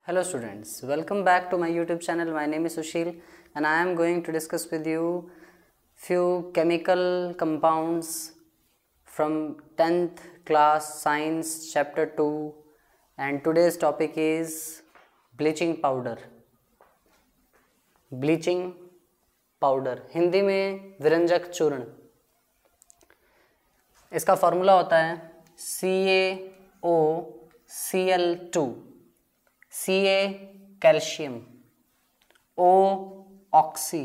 Hello students, welcome back to my YouTube channel. My name is Sushil and I am going to discuss with you few chemical compounds from 10th class science chapter 2 and today's topic is bleaching powder. Bleaching powder Hindi में विरंजक चूर्ण। इसका formula होता है CaOCl2, Ca calcium, O oxy,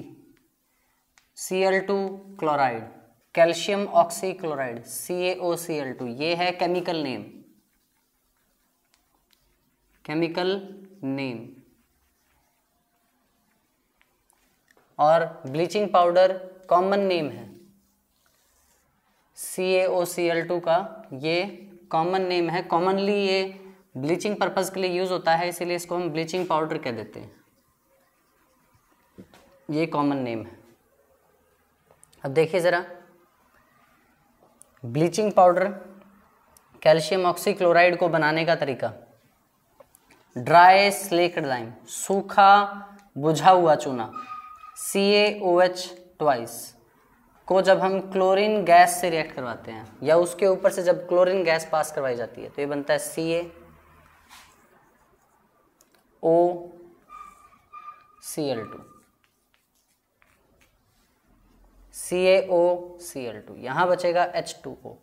Cl2 chloride, calcium oxy chloride, CaOCl2। ये है chemical name. और bleaching powder common name है CaOCl2 का, ये कॉमन नेम है। कॉमनली ये ब्लीचिंग पर्पस के लिए यूज होता है, इसीलिए इसको हम ब्लीचिंग पाउडर कह देते हैं। ये कॉमन नेम है। अब देखिए ज़रा, bleaching powder calcium oxy chloride को बनाने का तरीका। ड्राई स्लेक्ड लाइम, सूखा बुझा हुआ चूना, CaOH ट्वाइस को जब हम क्लोरीन गैस से रिएक्ट करवाते हैं या उसके ऊपर से जब क्लोरीन गैस पास करवाई जाती है तो ये बनता है CaOCl2। यहां बचेगा H2O।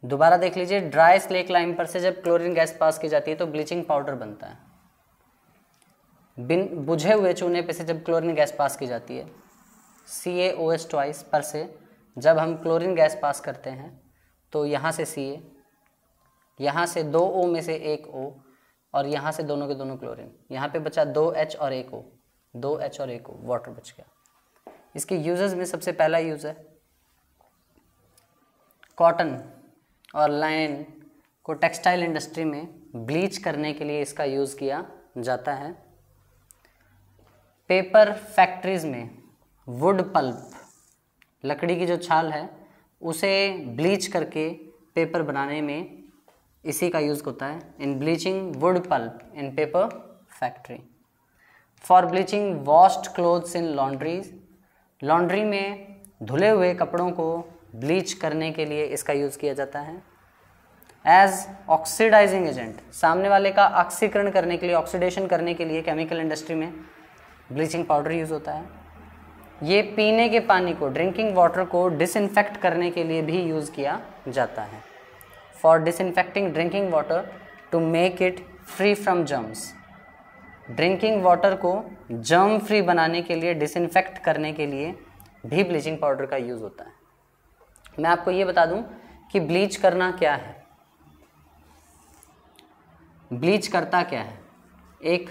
दोबारा देख लीजिए, ड्राई स्लेक लाइम पर से जब क्लोरीन गैस पास की जाती है तो ब्लीचिंग पाउडर बनता है। बिन बुझे हुए चूने पे से जब क्लोरीन गैस पास की जाती है, CaOH ट्वाइस पर से जब हम क्लोरीन गैस पास करते हैं तो यहाँ से Ca, यहाँ से 2 O में से 1 O और यहाँ से दोनों के दोनों क्लोरीन, यहाँ पे बचा 2 H और 1 O, 2 H और 1 O, वाटर बच गया। इसके यूजेस में सबसे पहला यूज़ है कॉटन और लाइन को टेक्सटाइल इंडस्ट्री में ब्लीच करने के लिए इसका यूज़ किया जाता है। पेपर फैक्ट्रीज में वुड पल्प, लकड़ी की जो छाल है उसे ब्लीच करके पेपर बनाने में इसी का यूज़ होता है। In bleaching wood pulp in paper factory. For bleaching washed clothes in laundries, laundry में धुले हुए कपड़ों को ब्लीच करने के लिए इसका यूज़ किया जाता है। एज ऑक्सीडाइजिंग एजेंट, सामने वाले का ऑक्सीकरण करने के लिए, ऑक्सीडेशन करने के लिए केमिकल इंडस्ट्री में ब्लीचिंग पाउडर यूज़ होता है। ये पीने के पानी को, ड्रिंकिंग वाटर को डिसइंफेक्ट करने के लिए भी यूज़ किया जाता है। For disinfecting drinking water to make it free from germs, drinking water को जर्म फ्री बनाने के लिए, डिसइंफेक्ट करने के लिए भी ब्लीचिंग पाउडर का यूज़ होता है। मैं आपको ये बता दूं कि ब्लीच करना क्या है। ब्लीच करता क्या है? एक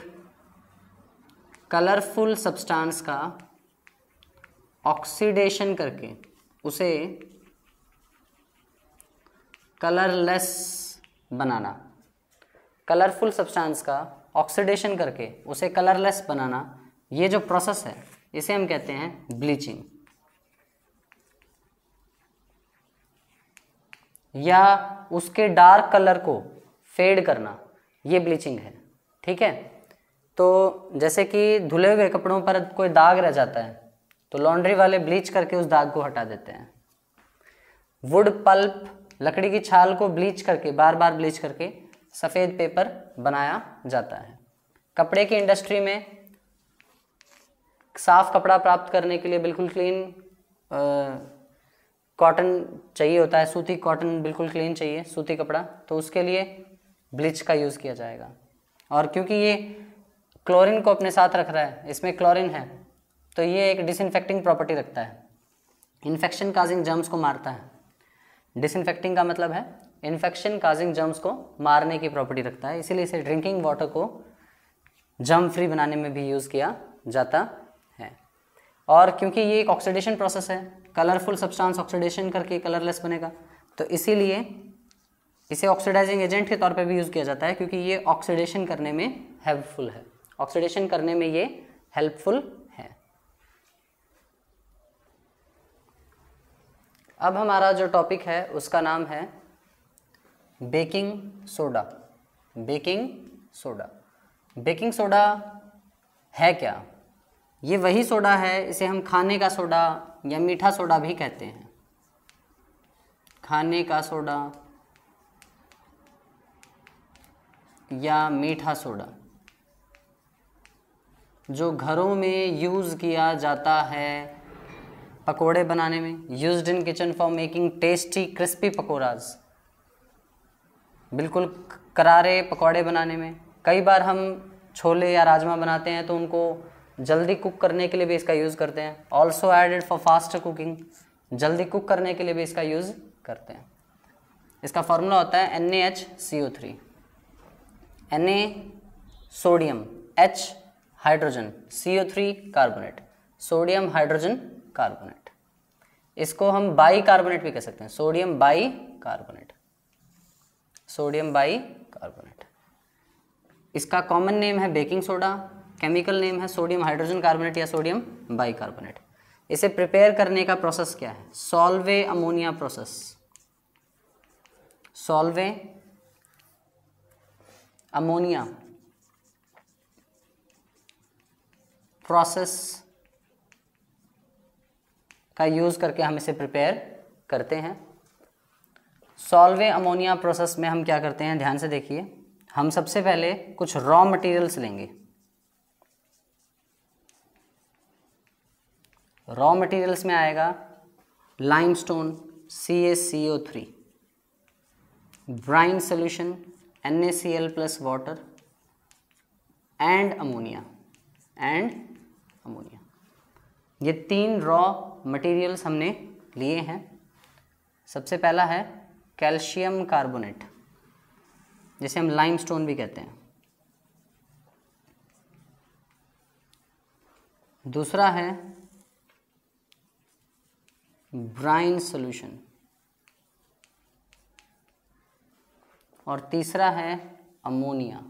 कलरफुल सब्सटेंस का ऑक्सीडेशन करके उसे कलरलेस बनाना। कलरफुल सब्सटेंस का ऑक्सीडेशन करके उसे कलरलेस बनाना, ये जो प्रोसेस है इसे हम कहते हैं ब्लीचिंग। या उसके डार्क कलर को फेड करना, ये ब्लीचिंग है। ठीक है, तो जैसे कि धुले हुए कपड़ों पर कोई दाग रह जाता है तो लॉन्ड्री वाले ब्लीच करके उस दाग को हटा देते हैं। वुड पल्प, लकड़ी की छाल को ब्लीच करके, बार बार ब्लीच करके सफ़ेद पेपर बनाया जाता है। कपड़े की इंडस्ट्री में साफ कपड़ा प्राप्त करने के लिए बिल्कुल क्लीन कॉटन चाहिए होता है, सूती कॉटन बिल्कुल क्लीन चाहिए, सूती कपड़ा, तो उसके लिए ब्लीच का यूज़ किया जाएगा। और क्योंकि ये क्लोरीन को अपने साथ रख रहा है, इसमें क्लोरीन है, तो ये एक डिसइंफेक्टिंग प्रॉपर्टी रखता है, इन्फेक्शन काजिंग जर्म्स को मारता है। डिसइंफेक्टिंग का मतलब है इन्फेक्शन काजिंग जर्म्स को मारने की प्रॉपर्टी रखता है, इसीलिए इसे ड्रिंकिंग वाटर को जर्म फ्री बनाने में भी यूज़ किया जाता है। और क्योंकि ये एक ऑक्सीडेशन प्रोसेस है, कलरफुल सब्सटेंस ऑक्सीडेशन करके कलरलेस बनेगा, तो इसीलिए इसे ऑक्सीडाइजिंग एजेंट के तौर पे भी यूज़ किया जाता है, क्योंकि ये ऑक्सीडेशन करने में हेल्पफुल है। ऑक्सीडेशन करने में ये हेल्पफुल है। अब हमारा जो टॉपिक है उसका नाम है baking soda. Baking soda, baking soda है क्या? ये वही सोडा है, इसे हम खाने का सोडा या मीठा सोडा भी कहते हैं। खाने का सोडा या मीठा सोडा जो घरों में यूज़ किया जाता है पकोड़े बनाने में, used in kitchen for making tasty crispy pakoras, बिल्कुल करारे पकोड़े बनाने में। कई बार हम छोले या राजमा बनाते हैं तो उनको जल्दी कुक करने के लिए भी इसका यूज़ करते हैं। Also added for fast cooking, जल्दी कुक करने के लिए भी इसका यूज़ करते हैं। इसका फॉर्मूला होता है NaHCO3। Na sodium, H hydrogen, CO3 carbonate, sodium hydrogen carbonate. इसको हम बाई कार्बोनेट भी कह सकते हैं, sodium by carbonate, sodium by carbonate. इसका कॉमन नेम है बेकिंग सोडा, केमिकल नेम है सोडियम हाइड्रोजन कार्बोनेट या सोडियम बाई कार्बोनेट। इसे प्रिपेयर करने का प्रोसेस क्या है? Solvay ammonia process. Solvay ammonia process का यूज़ करके हम इसे प्रिपेयर करते हैं। सॉल्वे अमोनिया प्रोसेस में हम क्या करते हैं, ध्यान से देखिए। हम सबसे पहले कुछ रॉ मटेरियल्स लेंगे। रॉ मटेरियल्स में आएगा limestone CaCO3, brine solution NaCl plus water and ammonia ये 3 रॉ मटेरियल्स हमने लिए हैं। सबसे पहला है कैल्शियम कार्बोनेट, जिसे हम लाइमस्टोन भी कहते हैं। दूसरा है ब्राइन सॉल्यूशन और तीसरा है अमोनिया।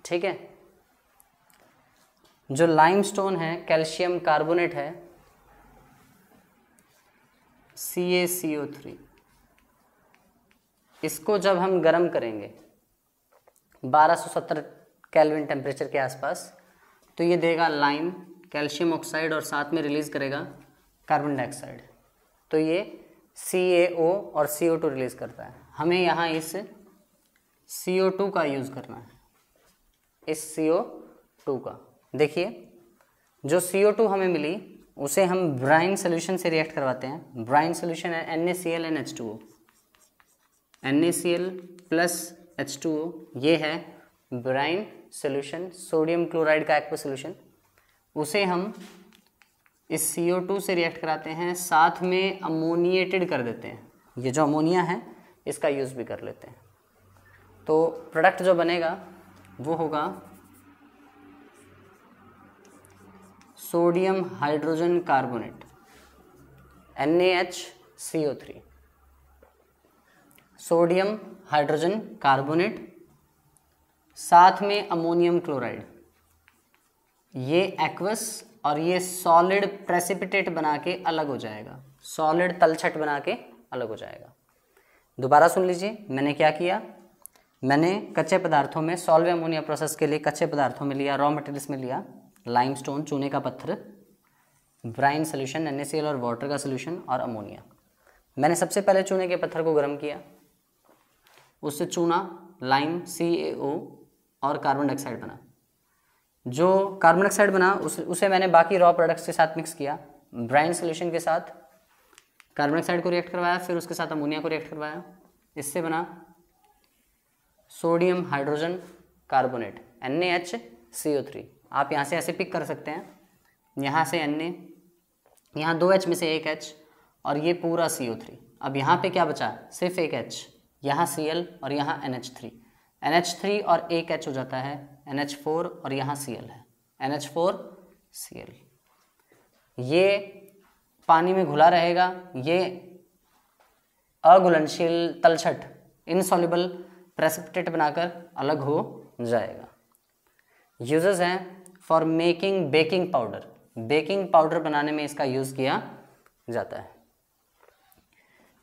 ठीक है, जो लाइमस्टोन है, कैल्शियम कार्बोनेट है, CaCO3, इसको जब हम गर्म करेंगे 1270 केल्विन टेम्परेचर के आसपास, तो ये देगा लाइम, कैल्शियम ऑक्साइड और साथ में रिलीज़ करेगा कार्बन डाइऑक्साइड। तो ये CaO और CO2 रिलीज़ करता है। हमें यहाँ इस CO2 का यूज़ करना है, इस CO2 का। देखिए, जो CO2 हमें मिली उसे हम ब्राइन सोल्यूशन से रिएक्ट करवाते हैं। ब्राइन सोल्यूशन है NaCl and H2O, NaCl plus H2O, ये है ब्राइन सोल्यूशन, सोडियम क्लोराइड का एक्वा सोल्यूशन। उसे हम इस CO2 से रिएक्ट कराते हैं, साथ में अमोनिएटेड कर देते हैं। ये जो अमोनिया है इसका यूज़ भी कर लेते हैं। तो प्रोडक्ट जो बनेगा वो होगा sodium hydrogen carbonate NaHCO3, sodium hydrogen carbonate साथ में अमोनियम क्लोराइड। ये एक्वस और ये सॉलिड प्रेसिपिटेट बना के अलग हो जाएगा, सॉलिड तलछट बना के अलग हो जाएगा। दोबारा सुन लीजिए, मैंने क्या किया। मैंने कच्चे पदार्थों में, सॉल्वे अमोनिया प्रोसेस के लिए कच्चे पदार्थों में लिया, रॉ मटेरियल्स में लिया लाइमस्टोन, चूने का पत्थर, ब्राइन सोल्यूशन NaCl और वाटर का सोल्यूशन और अमोनिया। मैंने सबसे पहले चूने के पत्थर को गर्म किया, उससे चूना, लाइम, CaO और कार्बन डाइऑक्साइड बना। जो कार्बन डाइऑक्साइड बना उसे मैंने बाकी रॉ प्रोडक्ट्स के साथ मिक्स किया। ब्राइन सोल्यूशन के साथ कार्बन डाइऑक्साइड को रिएक्ट करवाया, फिर उसके साथ अमोनिया को रिएक्ट करवाया। इससे बना सोडियम हाइड्रोजन कार्बोनेट NaHCO3। आप यहाँ से ऐसे पिक कर सकते हैं, यहाँ से Na, यहाँ 2 H में से 1 H और ये पूरा CO3। अब यहाँ पे क्या बचा? सिर्फ 1 H, यहाँ Cl और यहाँ NH3। NH3 और 1 H हो जाता है NH4 और यहाँ Cl है NH4Cl। ये पानी में घुला रहेगा, ये अघुलनशील तलछट इनसॉल्युबल प्रेसिपिटेट बनाकर अलग हो जाएगा। यूजेस हैं for making baking powder. Baking powder बनाने में इसका यूज़ किया जाता है।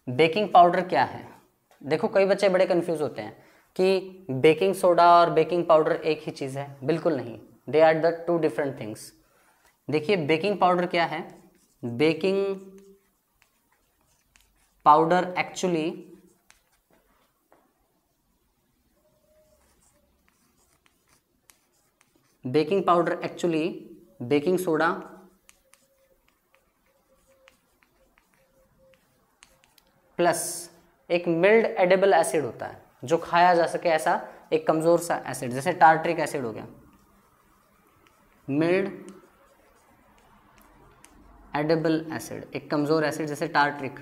बेकिंग पाउडर क्या है? देखो कई बच्चे बड़े कंफ्यूज होते हैं कि बेकिंग सोडा और बेकिंग पाउडर एक ही चीज़ है। बिल्कुल नहीं, they are the two different things. देखिए बेकिंग पाउडर क्या है? Baking powder actually baking soda plus एक मिल्ड एडिबल एसिड होता है जो खाया जा सके, ऐसा एक कमजोर सा एसिड, जैसे टार्ट्रिक एसिड हो गया। मिल्ड एडिबल एसिड, एक कमजोर एसिड जैसे टार्ट्रिक।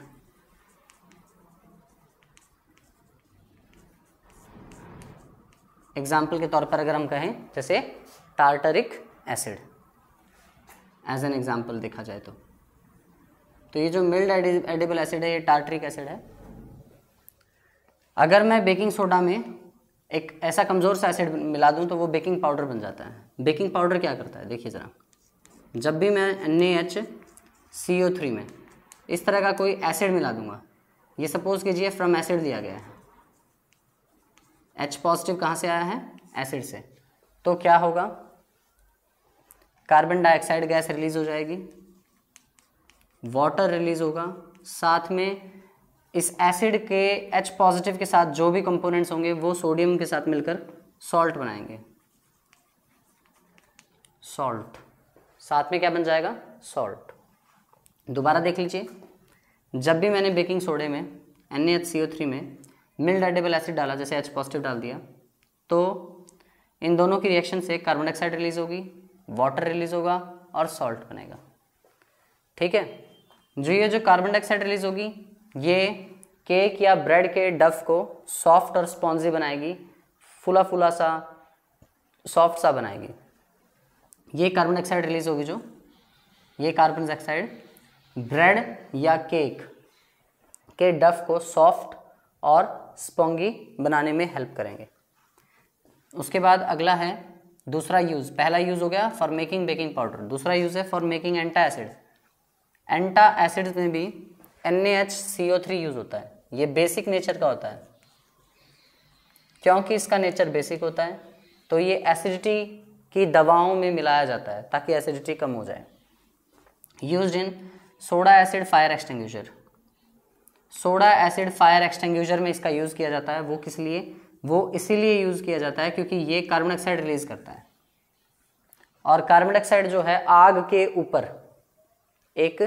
एग्जाम्पल के तौर पर अगर हम कहें जैसे tartaric acid, as an example देखा जाए तो ये जो मिल्ड एडिबल एसिड है ये टार्टरिक एसिड है। अगर मैं बेकिंग सोडा में एक ऐसा कमज़ोर सा एसिड मिला दूं तो वो बेकिंग पाउडर बन जाता है। बेकिंग पाउडर क्या करता है? देखिए ज़रा, जब भी मैं NaHCO3 में इस तरह का कोई एसिड मिला दूंगा, ये सपोज कीजिए फ्रॉम एसिड दिया गया है, H पॉजिटिव कहाँ से आया है? एसिड से, तो क्या होगा? कार्बन डाइऑक्साइड गैस रिलीज हो जाएगी, वाटर रिलीज होगा, साथ में इस एसिड के H पॉजिटिव के साथ जो भी कंपोनेंट्स होंगे वो सोडियम के साथ मिलकर सॉल्ट बनाएंगे। सॉल्ट, साथ में क्या बन जाएगा? सॉल्ट। दोबारा देख लीजिए, जब भी मैंने बेकिंग सोडे में NaHCO3 में मिल्ड एडिबल एसिड डाला, जैसे H पॉजिटिव डाल दिया, तो इन दोनों की रिएक्शन से कार्बन डाइऑक्साइड रिलीज होगी, वाटर रिलीज होगा और सॉल्ट बनेगा। ठीक है, जो कार्बन डाइऑक्साइड रिलीज होगी ये केक या ब्रेड के डफ को सॉफ्ट और स्पॉन्जी बनाएगी, फुला फुला सा सॉफ्ट सा बनाएगी। ये कार्बन डाइऑक्साइड रिलीज होगी, जो ये कार्बन डाइऑक्साइड ब्रेड या केक के डफ को सॉफ्ट और स्पॉन्गी बनाने में हेल्प करेंगे। उसके बाद अगला है दूसरा यूज़। पहला यूज़ हो गया फॉर मेकिंग बेकिंग पाउडर, दूसरा यूज़ है फॉर मेकिंग एंटा एसिड। एंटा एसिड में भी NaHCO3 यूज़ होता है। ये बेसिक नेचर का होता है, क्योंकि इसका नेचर बेसिक होता है तो ये एसिडिटी की दवाओं में मिलाया जाता है ताकि एसिडिटी कम हो जाए। Used in soda acid fire extinguisher. Soda acid fire extinguisher में इसका यूज़ किया जाता है। वो किस लिए? वो इसीलिए यूज़ किया जाता है क्योंकि ये कार्बन डाइऑक्साइड रिलीज करता है, और कार्बन डाइऑक्साइड जो है आग के ऊपर एक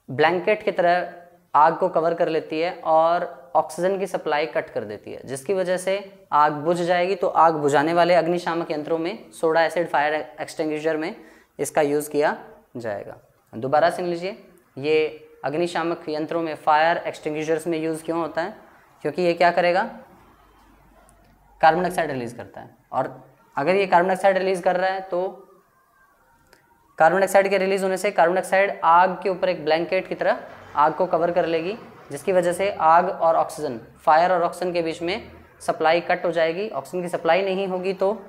ब्लैंकेट की तरह आग को कवर कर लेती है और ऑक्सीजन की सप्लाई कट कर देती है, जिसकी वजह से आग बुझ जाएगी। तो आग बुझाने वाले अग्निशामक यंत्रों में सोडा एसिड फायर एक्सटिंग्विशर में इसका यूज़ किया जाएगा। दोबारा सुन लीजिए, ये अग्निशामक यंत्रों में फायर एक्सटिंग्विशर्स में यूज़ क्यों होता है? क्योंकि ये क्या करेगा? कार्बन डाइऑक्साइड रिलीज करता है, और अगर ये कार्बन डाइऑक्साइड रिलीज कर रहा है तो कार्बन डाइऑक्साइड के रिलीज होने से कार्बन डाइऑक्साइड आग के ऊपर एक ब्लैंकेट की तरह आग को कवर कर लेगी, जिसकी वजह से आग और ऑक्सीजन, फायर और ऑक्सीजन के बीच में सप्लाई कट हो जाएगी। ऑक्सीजन की सप्लाई नहीं होगी तो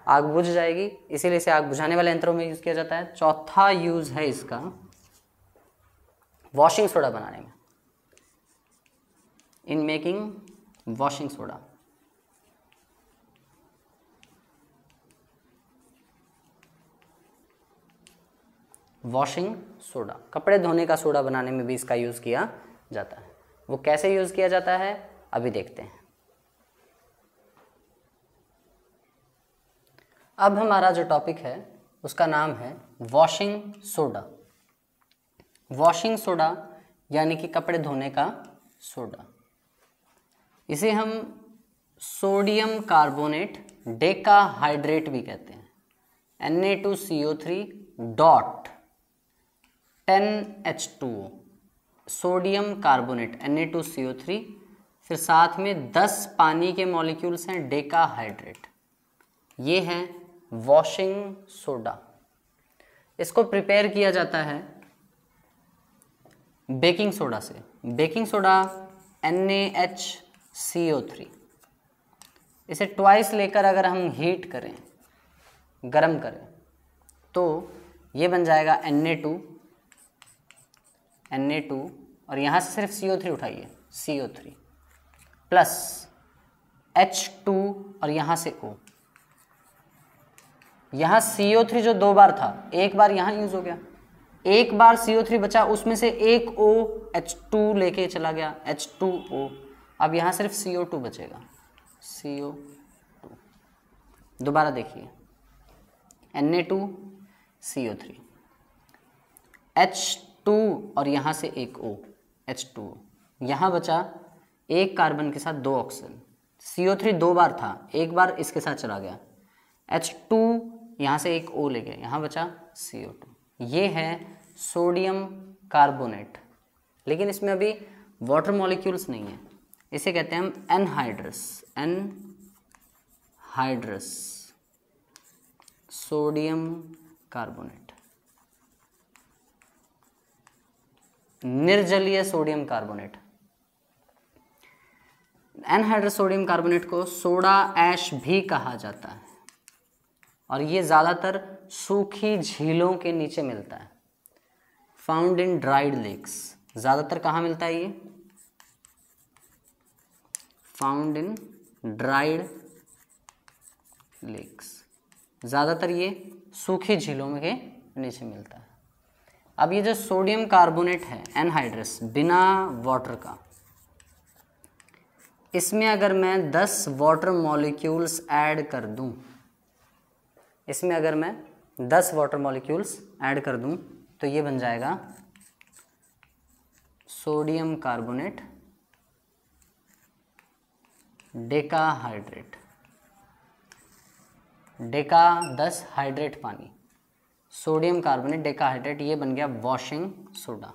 आग बुझ जाएगी, इसीलिए इसे आग बुझाने वाले यंत्रों में यूज़ किया जाता है। चौथा यूज़ है इसका वॉशिंग सोडा बनाने में, in making washing soda. Washing soda, कपड़े धोने का सोडा बनाने में भी इसका यूज़ किया जाता है। वो कैसे यूज़ किया जाता है अभी देखते हैं। अब हमारा जो टॉपिक है उसका नाम है वॉशिंग सोडा। वॉशिंग सोडा यानी कि कपड़े धोने का सोडा। इसे हम सोडियम कार्बोनेट डेकाहाइड्रेट भी कहते हैं। Na2CO3 dot 10H2O, sodium carbonate Na2CO3, फिर साथ में 10 पानी के मॉलिक्यूल्स हैं डेकाहाइड्रेट। ये है वॉशिंग सोडा। इसको प्रिपेयर किया जाता है बेकिंग सोडा से। बेकिंग सोडा NaHCO3, इसे ट्वाइस लेकर अगर हम हीट करें, गर्म करें तो ये बन जाएगा Na2 और यहाँ से सिर्फ CO3 उठाइए, CO3 प्लस H2 और यहाँ से O। यहाँ CO3 जो 2 बार था, एक बार यहाँ यूज हो गया, एक बार CO3 बचा, उसमें से एक O H2 लेके चला गया, H2O। अब यहाँ सिर्फ CO2 बचेगा, CO2। दोबारा देखिए, Na2 CO3 H2 और यहाँ से एक O H2O, यहाँ बचा एक कार्बन के साथ 2 ऑक्सीजन। CO3 2 बार था, एक बार इसके साथ चला गया, H2 यहाँ से एक O ले गया, यहाँ बचा CO2। ये है सोडियम कार्बोनेट, लेकिन इसमें अभी वाटर मॉलिक्यूल्स नहीं है, इसे कहते हैं हम एनहाइड्रस सोडियम कार्बोनेट, निर्जलीय sodium carbonate. Anhydrous sodium carbonate को सोडा ऐश भी कहा जाता है और ये ज़्यादातर सूखी झीलों के नीचे मिलता है, फाउंड इन ड्राइड लेक्स। ज़्यादातर कहाँ मिलता है ये? फाउंड इन ड्राइड लेक्स, ज़्यादातर ये सूखी झीलों के नीचे मिलता है। अब ये जो सोडियम कार्बोनेट है एनहाइड्रस, बिना वाटर का, इसमें अगर मैं 10 वाटर मॉलिक्यूल्स ऐड कर दूं, इसमें अगर मैं 10 वाटर मॉलिक्यूल्स ऐड कर दूं तो ये बन जाएगा sodium carbonate decahydrate. Deka 10 hydrate पानी, सोडियम कार्बोनेट डेकाहाइड्रेट, ये बन गया वॉशिंग सोडा।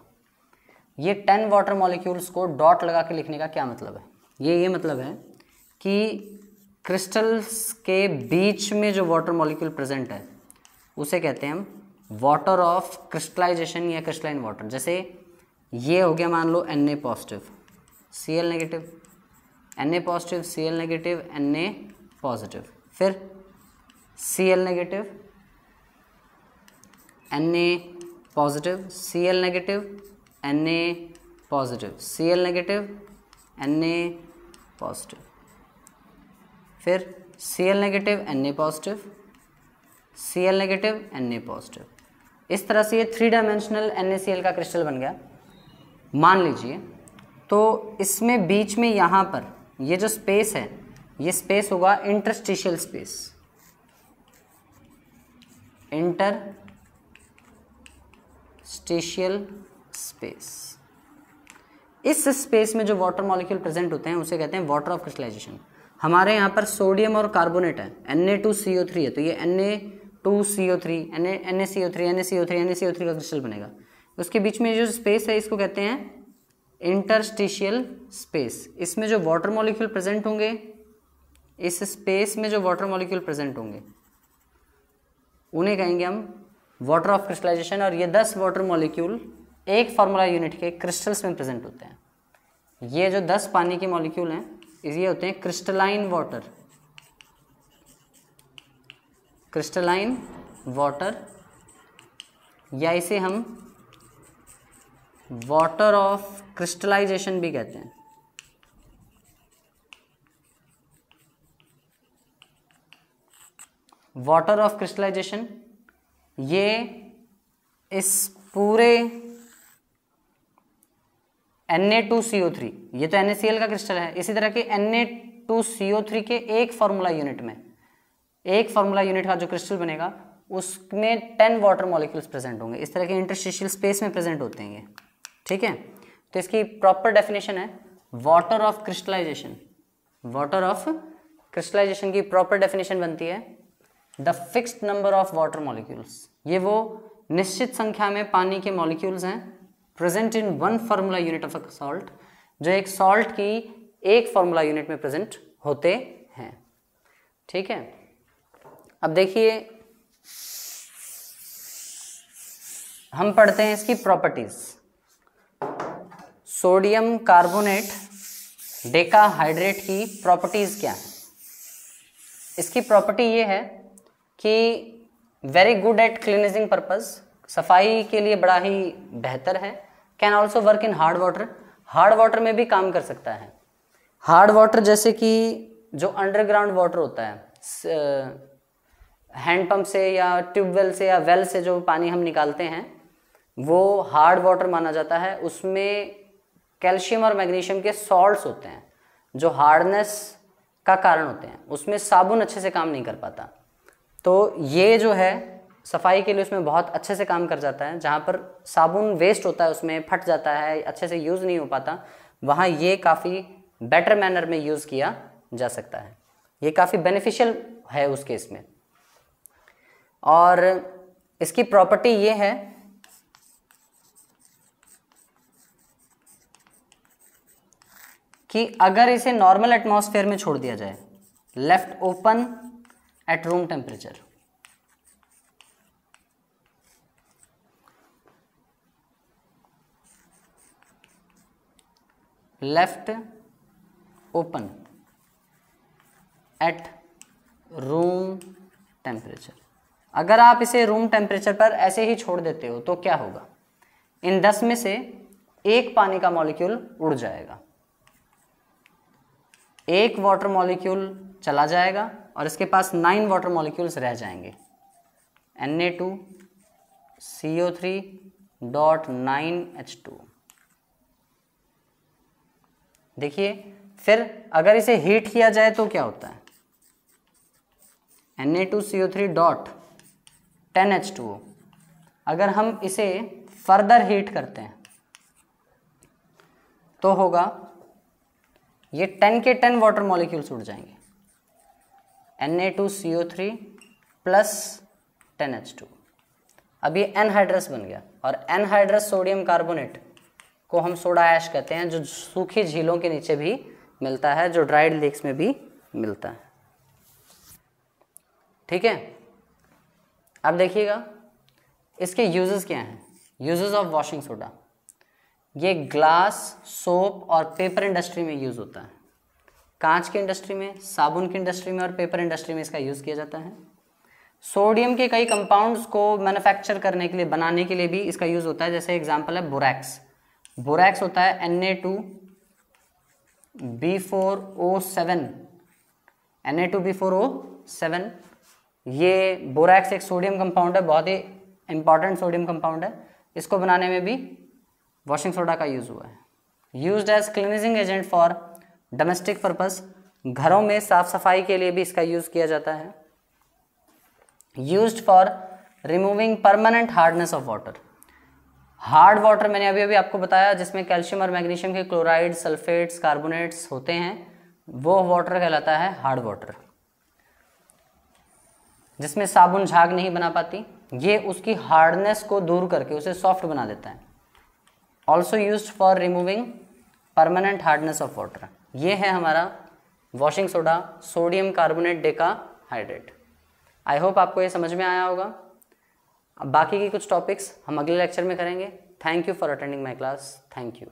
ये 10 वाटर मॉलिक्यूल्स को डॉट लगा के लिखने का क्या मतलब है? ये मतलब है कि क्रिस्टल्स के बीच में जो वाटर मॉलिक्यूल प्रेजेंट है उसे कहते हैं हम वाटर ऑफ क्रिस्टलाइजेशन या क्रिस्टलाइन वाटर। जैसे ये हो गया मान लो Na positive Cl negative, Na positive Cl negative Na positive, फिर Cl negative Na positive Cl negative Na positive Cl negative Na positive, फिर Cl negative Na positive Cl negative Na positive. इस तरह से ये 3 डायमेंशनल NaCl का crystal बन गया मान लीजिए। तो इसमें बीच में यहाँ पर ये जो स्पेस है, ये स्पेस होगा इंटरस्टिशियल स्पेस, इंटरस्टिशियल स्पेस। इस स्पेस में जो वाटर मॉलिक्यूल प्रेजेंट होते हैं उसे कहते हैं वाटर ऑफ क्रिस्टलाइजेशन। हमारे यहाँ पर सोडियम और कार्बोनेट है, Na2CO3 है, तो ये Na2CO3 NaCO3 का क्रिस्टल बनेगा। उसके बीच में जो स्पेस है इसको कहते हैं इंटरस्टिशियल स्पेस। इसमें जो वाटर मॉलिक्यूल प्रेजेंट होंगे, इस स्पेस में जो वाटर मॉलिक्यूल प्रेजेंट होंगे उन्हें कहेंगे हम वाटर ऑफ क्रिस्टलाइजेशन। और ये 10 वाटर मॉलिक्यूल एक फार्मूला यूनिट के क्रिस्टल्स में प्रेजेंट होते हैं। ये जो 10 पानी के मॉलिक्यूल हैं ये होते हैं क्रिस्टलाइन वाटर, क्रिस्टलाइन वाटर, या इसे हम वाटर ऑफ क्रिस्टलाइजेशन भी कहते हैं। वाटर ऑफ क्रिस्टलाइजेशन ये इस पूरे Na2CO3, ये तो NaCl का क्रिस्टल है, इसी तरह के Na2CO3 के एक फार्मूला यूनिट में, एक फार्मूला यूनिट का जो क्रिस्टल बनेगा उसमें 10 वाटर मॉलिक्यूल्स प्रेजेंट होंगे। इस तरह के इंटरस्टिशियल स्पेस में प्रेजेंट होते हैं ये, ठीक है। तो इसकी प्रॉपर डेफिनेशन है water of crystallization. Water of crystallization की प्रॉपर डेफिनेशन बनती है the fixed number of water molecules. ये वो निश्चित संख्या में पानी के मॉलिक्यूल्स हैं present in 1 formula unit of a salt, जो एक सॉल्ट की एक फार्मूला यूनिट में प्रेजेंट होते हैं, ठीक है। अब देखिए हम पढ़ते हैं इसकी प्रॉपर्टीज। सोडियम कार्बोनेट डेकाहाइड्रेट की प्रॉपर्टीज क्या है? इसकी प्रॉपर्टी ये है कि वेरी गुड एट क्लीनिजिंग पर्पज, सफाई के लिए बड़ा ही बेहतर है। Can also work in hard water, hard water में भी काम कर सकता है। हार्ड वाटर जैसे कि जो अंडरग्राउंड वाटर होता है, हैंडपंप से या ट्यूबवेल से या वेल से जो पानी हम निकालते हैं वो हार्ड वाटर माना जाता है। उसमें कैल्शियम और मैग्नीशियम के सॉल्ट्स होते हैं जो हार्डनेस का कारण होते हैं, उसमें साबुन अच्छे से काम नहीं कर पाता। तो ये जो है सफाई के लिए उसमें बहुत अच्छे से काम कर जाता है। जहाँ पर साबुन वेस्ट होता है, उसमें फट जाता है, अच्छे से यूज़ नहीं हो पाता, वहाँ ये काफ़ी बेटर मैनर में यूज़ किया जा सकता है। ये काफ़ी बेनिफिशियल है उस केस में। और इसकी प्रॉपर्टी ये है कि अगर इसे नॉर्मल एटमॉस्फेयर में छोड़ दिया जाए, left open at room temperature, left open at room temperature, अगर आप इसे रूम टेम्परेचर पर ऐसे ही छोड़ देते हो तो क्या होगा, इन 10 में से एक पानी का मॉलिक्यूल उड़ जाएगा, एक वाटर मॉलिक्यूल चला जाएगा और इसके पास 9 वाटर मॉलिक्यूल्स रह जाएंगे। Na2CO3.9H2। देखिए फिर अगर इसे हीट किया जाए तो क्या होता है, Na2CO3.10H2O। अगर हम इसे फर्दर हीट करते हैं तो होगा ये 10 के 10 वाटर मॉलिक्यूल्स उड़ जाएंगे, Na2CO3 प्लस 10H2। अब ये एनहाइड्रस बन गया और एनहाइड्रस सोडियम कार्बोनेट को हम सोडा ऐश कहते हैं, जो सूखी झीलों के नीचे भी मिलता है, जो ड्राइड लेक्स में भी मिलता है। ठीक है, अब देखिएगा इसके यूजेस क्या हैं। यूजेस ऑफ वॉशिंग सोडा, ये ग्लास, सोप और पेपर इंडस्ट्री में यूज़ होता है। कांच की इंडस्ट्री में, साबुन की इंडस्ट्री में और पेपर इंडस्ट्री में इसका यूज़ किया जाता है। सोडियम के कई कंपाउंड्स को मैन्युफैक्चर करने के लिए, बनाने के लिए भी इसका यूज़ होता है। जैसे एग्जांपल है बोरैक्स। बोरैक्स होता है Na2B4O7, Na2B4O7। ये बोरैक्स एक सोडियम कंपाउंड है, बहुत ही इंपॉर्टेंट सोडियम कंपाउंड है। इसको बनाने में भी वॉशिंग सोडा का यूज़ हुआ है। Used as cleansing agent for domestic purpose, घरों में साफ सफाई के लिए भी इसका यूज़ किया जाता है। Used for removing permanent hardness of water, hard water मैंने अभी अभी आपको बताया जिसमें कैल्शियम और मैग्नीशियम के क्लोराइड, सल्फेट्स, कार्बोनेट्स होते हैं, वो वाटर कहलाता है हार्ड वाटर, जिसमें साबुन झाग नहीं बना पाती। ये उसकी हार्डनेस को दूर करके उसे सॉफ्ट बना देता है। Also used for removing permanent hardness of water. ये है हमारा washing soda, sodium carbonate decahydrate. I hope आपको ये समझ में आया होगा। अब बाकी की कुछ टॉपिक्स हम अगले लेक्चर में करेंगे। Thank you for attending my class. Thank you.